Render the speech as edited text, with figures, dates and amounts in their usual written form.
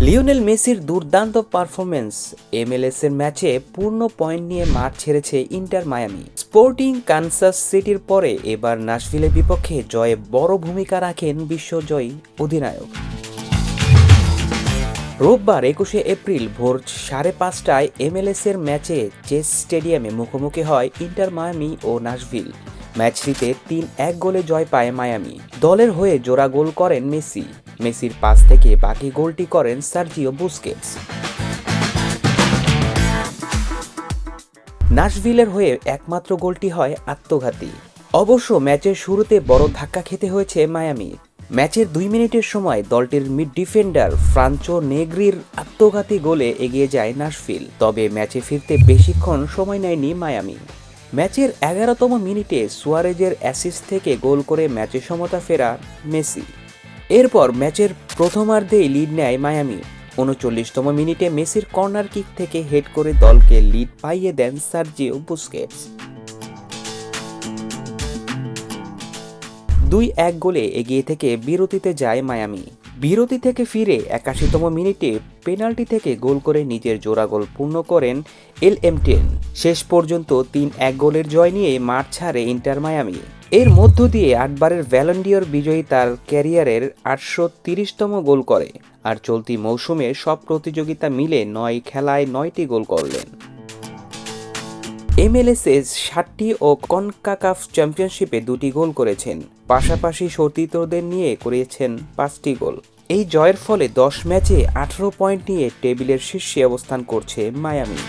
Lionel মেসির দুর্দান্ত performance MLS এর ম্যাচে পূর্ণ পয়েন্ট নিয়ে মাঠ ছেড়েছে ইন্টার মায়ামি। স্পোর্টিং কানসাস সিটির পরে এবার নাশভিলের বিপক্ষে জয়ে বড় ভূমিকা রাখেন বিশ্বজয়ী অধিনায়ক। রোববার 21শে এপ্রিল ভোর 5:30টায় MLS এর ম্যাচে চেস স্টেডিয়ামে মুখোমুখি হয় ইন্টার মায়ামি ও নাশভিল। ম্যাচটিতে 3-1 গোলে জয় পায় মায়ামি। দলের হয়ে জোড়া গোল করেন মেসির পাস থেকে বাকি গোলটি করেন সার্জিও বুস্কেটস। নাশভিলের হয়ে একমাত্র গোলটি হয় আত্মঘাতী। অবশ্য ম্যাচের শুরুতে বড় ধাক্কা খেতে হয়েছে মায়ামি। ম্যাচের 2 মিনিটের সময় দলটির মিড ডিফেন্ডার ফ্রাঞ্চো নেগ্রির আত্মঘাতী গোলে এগিয়ে যায় নাশভিল। তবে ম্যাচে ফিরতে বেশিক্ষণ সময় নেয়নি মায়ামি। ম্যাচের 11তম মিনিটে সুয়ারেজের অ্যাসিস্ট থেকে গোল করে ম্যাচে সমতা ফেরা মেসি। এরপর ম্যাচের প্রথমার্ধেই লিড নেয় মায়ামি। 39তম মিনিটে মেসির কর্নার কিক থেকে হেড করে দলকে লিড পাইয়ে দেন সার্জিও বুস্কেটস। 2-1 গোলে এগিয়ে থেকে বিরতিতে যায় মায়ামি। বিরতি থেকে ফিরে 81তম মিনিটে পেনাল্টি থেকে গোল করে নিজের জোড়া গোল পূর্ণ করেন LM10। শেষ পর্যন্ত 3-1 গোলের জয় নিয়ে মাঠ ছাড়ে ইন্টার মায়ামি। এর মধ্য দিয়ে 8 বারের ব্যালন ডি'অর বিজয়ী তার ক্যারিয়ারের 830তম গোল করে, আর চলতি মৌসুমে সব প্রতিযোগিতা মিলে 9 খেলায় 9টি গোল করলেন। MLS-এ 7টি ও কনকাকাফ চ্যাম্পিয়নশিপে 2টি গোল করেছেন। পাশাপাশি সতীর্থদের নিয়ে করেছেন 5টি গোল। এই জয়ের ফলে 10 ম্যাচে 18 পয়েন্ট নিয়ে টেবিলের শীর্ষে অবস্থান করছে মায়ামি।